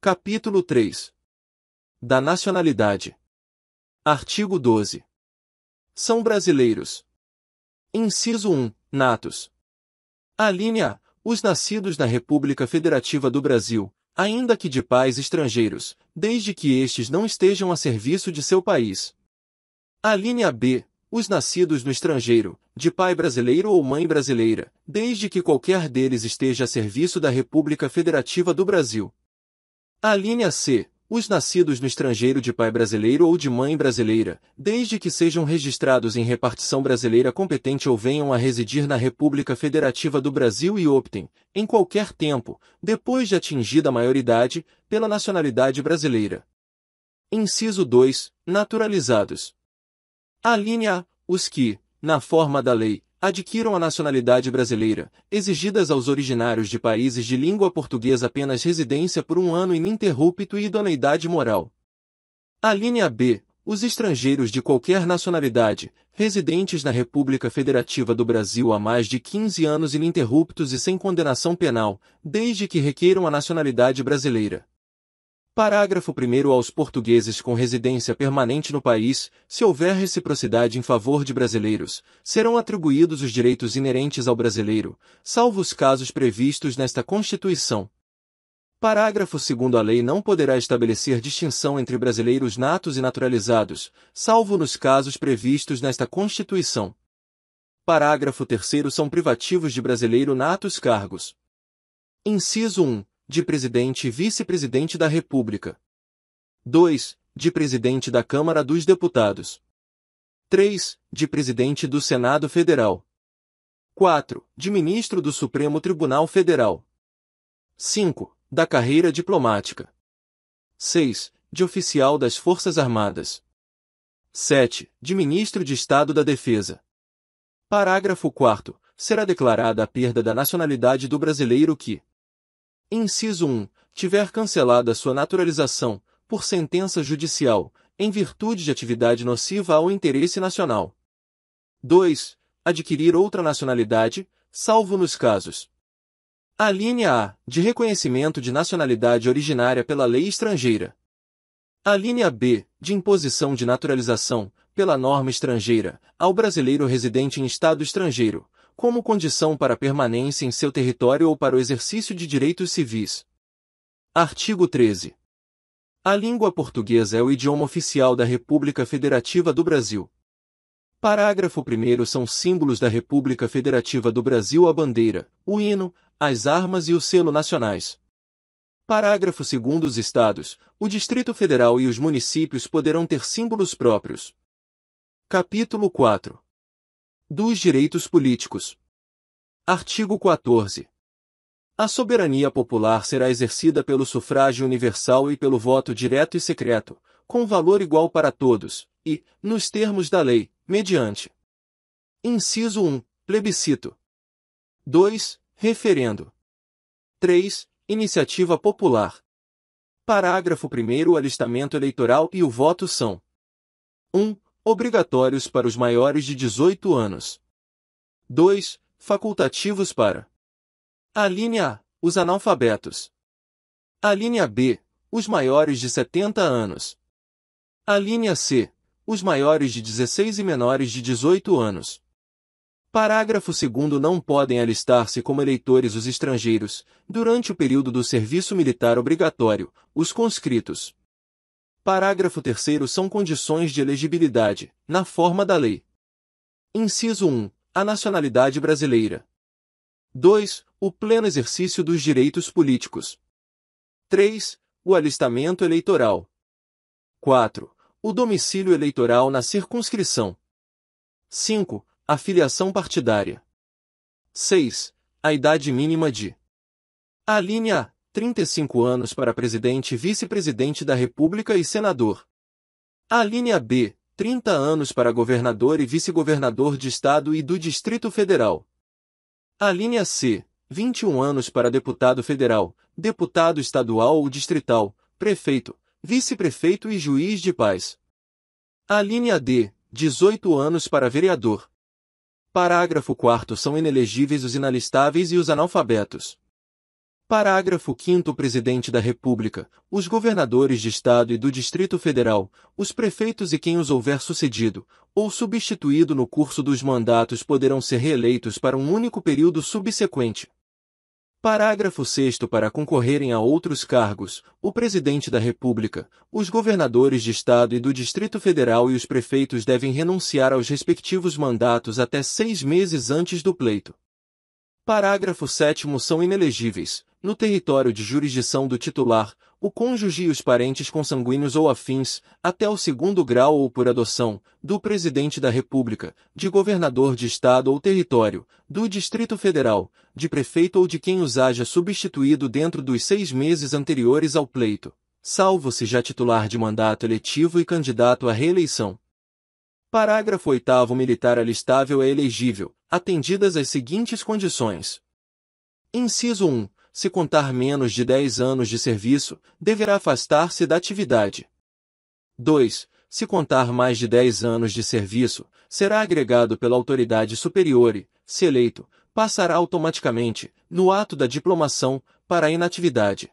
Capítulo 3. Da nacionalidade. Artigo 12. São brasileiros. Inciso 1. Natos. Alínea A. Os nascidos na República Federativa do Brasil, ainda que de pais estrangeiros, desde que estes não estejam a serviço de seu país. Alínea B. Os nascidos no estrangeiro, de pai brasileiro ou mãe brasileira, desde que qualquer deles esteja a serviço da República Federativa do Brasil. Alínea C. Os nascidos no estrangeiro de pai brasileiro ou de mãe brasileira, desde que sejam registrados em repartição brasileira competente ou venham a residir na República Federativa do Brasil e optem, em qualquer tempo, depois de atingida a maioridade, pela nacionalidade brasileira. Inciso 2. Naturalizados. Alínea A. Os que, na forma da lei, adquiram a nacionalidade brasileira, exigidas aos originários de países de língua portuguesa apenas residência por 1 ano ininterrupto e idoneidade moral. Alínea B. Os estrangeiros de qualquer nacionalidade, residentes na República Federativa do Brasil há mais de 15 anos ininterruptos e sem condenação penal, desde que requeiram a nacionalidade brasileira. Parágrafo 1º. Aos portugueses com residência permanente no país, se houver reciprocidade em favor de brasileiros, serão atribuídos os direitos inerentes ao brasileiro, salvo os casos previstos nesta Constituição. Parágrafo 2º. A lei não poderá estabelecer distinção entre brasileiros natos e naturalizados, salvo nos casos previstos nesta Constituição. Parágrafo 3º. São privativos de brasileiro natos cargos. Inciso 1. De Presidente e Vice-Presidente da República. 2. De Presidente da Câmara dos Deputados. 3. De Presidente do Senado Federal. 4. De Ministro do Supremo Tribunal Federal. 5. Da carreira diplomática. 6. De Oficial das Forças Armadas. 7. De Ministro de Estado da Defesa. Parágrafo 4º. Será declarada a perda da nacionalidade do brasileiro que: Inciso 1. Tiver cancelada sua naturalização, por sentença judicial, em virtude de atividade nociva ao interesse nacional. 2. Adquirir outra nacionalidade, salvo nos casos: Alínea A. De reconhecimento de nacionalidade originária pela lei estrangeira. Alínea B. De imposição de naturalização, pela norma estrangeira, ao brasileiro residente em estado estrangeiro, como condição para permanência em seu território ou para o exercício de direitos civis. Artigo 13. A língua portuguesa é o idioma oficial da República Federativa do Brasil. Parágrafo 1º. São símbolos da República Federativa do Brasil a bandeira, o hino, as armas e o selo nacionais. Parágrafo 2º. Os estados, o Distrito Federal e os municípios poderão ter símbolos próprios. Capítulo 4. Dos direitos políticos. Artigo 14. A soberania popular será exercida pelo sufrágio universal e pelo voto direto e secreto, com valor igual para todos, e, nos termos da lei, mediante: Inciso 1. Plebiscito. 2. Referendo. 3. Iniciativa popular. Parágrafo 1º. O alistamento eleitoral e o voto são: 1. Obrigatórios para os maiores de 18 anos. 2. Facultativos para: Alínea A. Os analfabetos. Alínea B. Os maiores de 70 anos. Alínea C. Os maiores de 16 e menores de 18 anos. Parágrafo 2º. Não podem alistar-se como eleitores os estrangeiros, durante o período do serviço militar obrigatório, os conscritos. Parágrafo 3º. São condições de elegibilidade, na forma da lei: Inciso 1. A nacionalidade brasileira. 2. O pleno exercício dos direitos políticos. 3. O alistamento eleitoral. 4. O domicílio eleitoral na circunscrição. 5. A filiação partidária. 6. A idade mínima de: Alínea A. 35 anos para presidente e vice-presidente da República e senador. Alínea B. 30 anos para governador e vice-governador de Estado e do Distrito Federal. Alínea C. 21 anos para deputado federal, deputado estadual ou distrital, prefeito, vice-prefeito e juiz de paz. Alínea D. 18 anos para vereador. Parágrafo 4º. São inelegíveis os inalistáveis e os analfabetos. Parágrafo 5º. O Presidente da República, os governadores de Estado e do Distrito Federal, os prefeitos e quem os houver sucedido, ou substituído no curso dos mandatos poderão ser reeleitos para um único período subsequente. Parágrafo 6º. Para concorrerem a outros cargos, o Presidente da República, os governadores de Estado e do Distrito Federal e os prefeitos devem renunciar aos respectivos mandatos até 6 meses antes do pleito. Parágrafo 7º. São inelegíveis, no território de jurisdição do titular, o cônjuge e os parentes consanguíneos ou afins, até o 2º grau ou por adoção, do Presidente da República, de governador de Estado ou território, do Distrito Federal, de prefeito ou de quem os haja substituído dentro dos 6 meses anteriores ao pleito, salvo se já titular de mandato eletivo e candidato à reeleição. Parágrafo 8º. Militar alistável é elegível, atendidas as seguintes condições. Inciso 1. Se contar menos de 10 anos de serviço, deverá afastar-se da atividade. 2. Se contar mais de 10 anos de serviço, será agregado pela autoridade superior e, se eleito, passará automaticamente, no ato da diplomação, para a inatividade.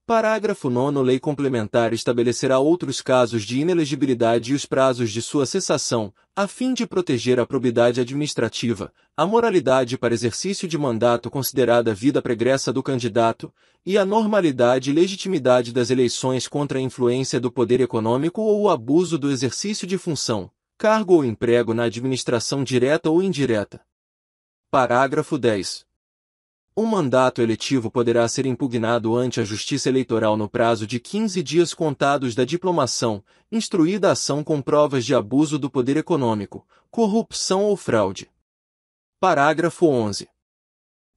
Parágrafo 9º. Lei complementar estabelecerá outros casos de inelegibilidade e os prazos de sua cessação, a fim de proteger a probidade administrativa, a moralidade para exercício de mandato considerada a vida pregressa do candidato, e a normalidade e legitimidade das eleições contra a influência do poder econômico ou o abuso do exercício de função, cargo ou emprego na administração direta ou indireta. Parágrafo 10º. Um mandato eletivo poderá ser impugnado ante a Justiça Eleitoral no prazo de 15 dias contados da diplomação, instruída a ação com provas de abuso do poder econômico, corrupção ou fraude. Parágrafo 11º.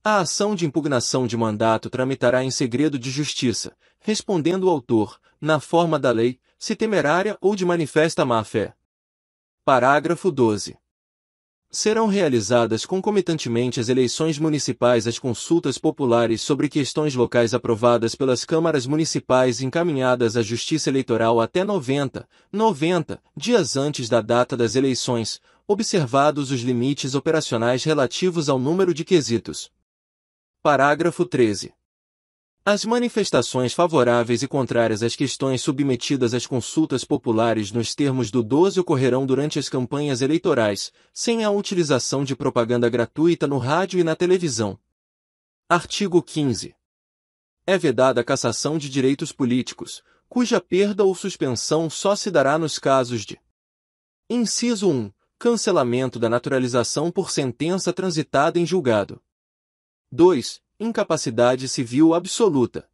A ação de impugnação de mandato tramitará em segredo de justiça, respondendo o autor, na forma da lei, se temerária ou de manifesta má-fé. Parágrafo 12º. Serão realizadas concomitantemente as eleições municipais às consultas populares sobre questões locais aprovadas pelas câmaras municipais encaminhadas à Justiça Eleitoral até 90 dias antes da data das eleições, observados os limites operacionais relativos ao número de quesitos. Parágrafo 13º. As manifestações favoráveis e contrárias às questões submetidas às consultas populares nos termos do 12 ocorrerão durante as campanhas eleitorais, sem a utilização de propaganda gratuita no rádio e na televisão. Artigo 15. É vedada a cassação de direitos políticos, cuja perda ou suspensão só se dará nos casos de: Inciso 1. Cancelamento da naturalização por sentença transitada em julgado. 2. Incapacidade civil absoluta.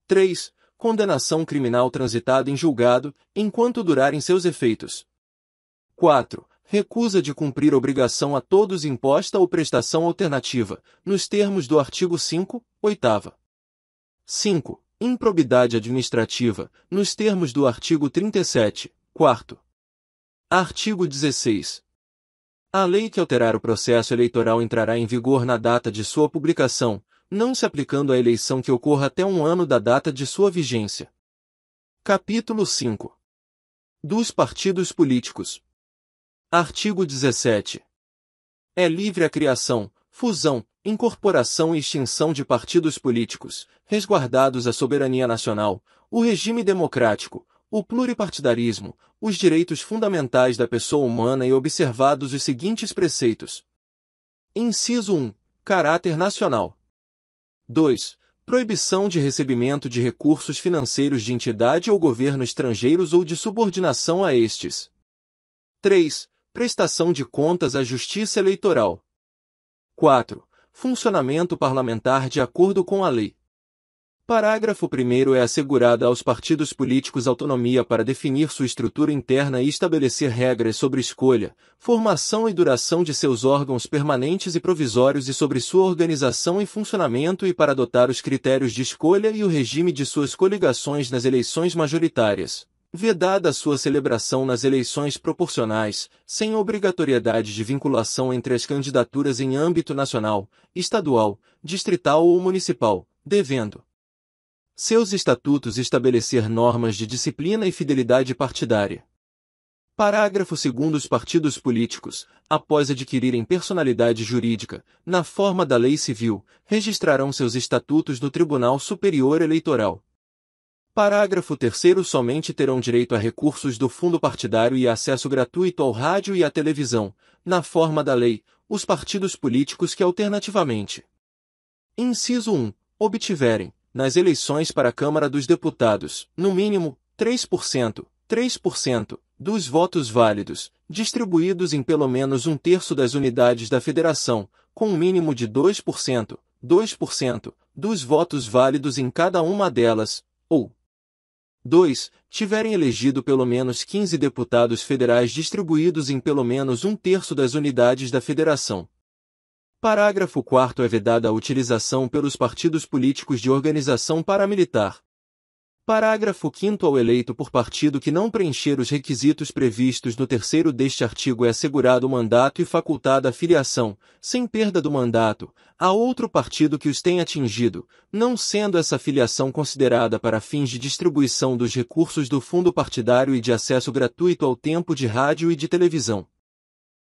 3. Condenação criminal transitada em julgado, enquanto durarem seus efeitos. 4. Recusa de cumprir obrigação a todos imposta ou prestação alternativa, nos termos do artigo 5, 8ª. 5. Improbidade administrativa, nos termos do artigo 37, 4º. Artigo 16. A lei que alterar o processo eleitoral entrará em vigor na data de sua publicação, não se aplicando à eleição que ocorra até um ano da data de sua vigência. Capítulo 5. Dos partidos políticos. Artigo 17. É livre a criação, fusão, incorporação e extinção de partidos políticos, resguardados a soberania nacional, o regime democrático, o pluripartidarismo, os direitos fundamentais da pessoa humana e observados os seguintes preceitos. Inciso 1. Caráter nacional. 2. Proibição de recebimento de recursos financeiros de entidade ou governo estrangeiros ou de subordinação a estes. 3. Prestação de contas à Justiça Eleitoral. 4. Funcionamento parlamentar de acordo com a lei. Parágrafo 1º. É assegurada aos partidos políticos autonomia para definir sua estrutura interna e estabelecer regras sobre escolha, formação e duração de seus órgãos permanentes e provisórios e sobre sua organização e funcionamento e para adotar os critérios de escolha e o regime de suas coligações nas eleições majoritárias, vedada a sua celebração nas eleições proporcionais, sem obrigatoriedade de vinculação entre as candidaturas em âmbito nacional, estadual, distrital ou municipal, devendo seus estatutos estabelecer normas de disciplina e fidelidade partidária. Parágrafo 2º. Os partidos políticos, após adquirirem personalidade jurídica, na forma da lei civil, registrarão seus estatutos no Tribunal Superior Eleitoral. Parágrafo 3º. Somente terão direito a recursos do fundo partidário e acesso gratuito ao rádio e à televisão, na forma da lei, os partidos políticos que alternativamente. Inciso 1. Obtiverem, nas eleições para a Câmara dos Deputados, no mínimo, 3% dos votos válidos, distribuídos em pelo menos um terço das unidades da Federação, com um mínimo de 2% dos votos válidos em cada uma delas, ou 2. Tiverem elegido pelo menos 15 deputados federais distribuídos em pelo menos um terço das unidades da Federação. Parágrafo 4º. É vedada a utilização pelos partidos políticos de organização paramilitar. Parágrafo 5º. Ao eleito por partido que não preencher os requisitos previstos no 3º deste artigo é assegurado o mandato e facultada a filiação, sem perda do mandato, a outro partido que os tenha atingido, não sendo essa filiação considerada para fins de distribuição dos recursos do fundo partidário e de acesso gratuito ao tempo de rádio e de televisão.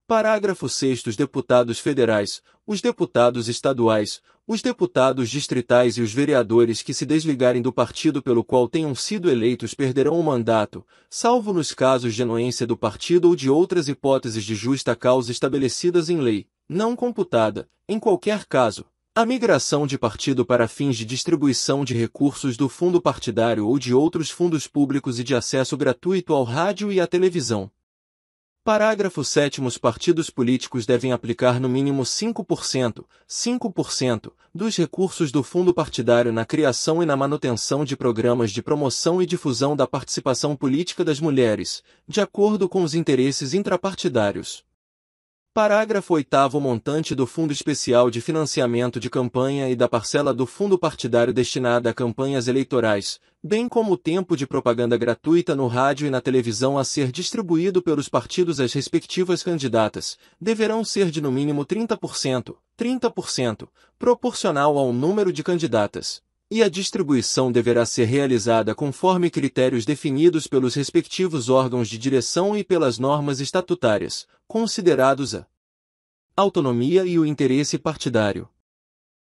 Parágrafo 6º. Os deputados federais, os deputados estaduais, os deputados distritais e os vereadores que se desligarem do partido pelo qual tenham sido eleitos perderão o mandato, salvo nos casos de anuência do partido ou de outras hipóteses de justa causa estabelecidas em lei, não computada, em qualquer caso, a migração de partido para fins de distribuição de recursos do fundo partidário ou de outros fundos públicos e de acesso gratuito ao rádio e à televisão. Parágrafo 7º. Os partidos políticos devem aplicar no mínimo 5% dos recursos do fundo partidário na criação e na manutenção de programas de promoção e difusão da participação política das mulheres, de acordo com os interesses intrapartidários. Parágrafo 8º. O montante do Fundo Especial de Financiamento de Campanha e da parcela do fundo partidário destinada a campanhas eleitorais, bem como o tempo de propaganda gratuita no rádio e na televisão a ser distribuído pelos partidos às respectivas candidatas, deverão ser de no mínimo 30%, proporcional ao número de candidatas, e a distribuição deverá ser realizada conforme critérios definidos pelos respectivos órgãos de direção e pelas normas estatutárias, considerados a autonomia e o interesse partidário.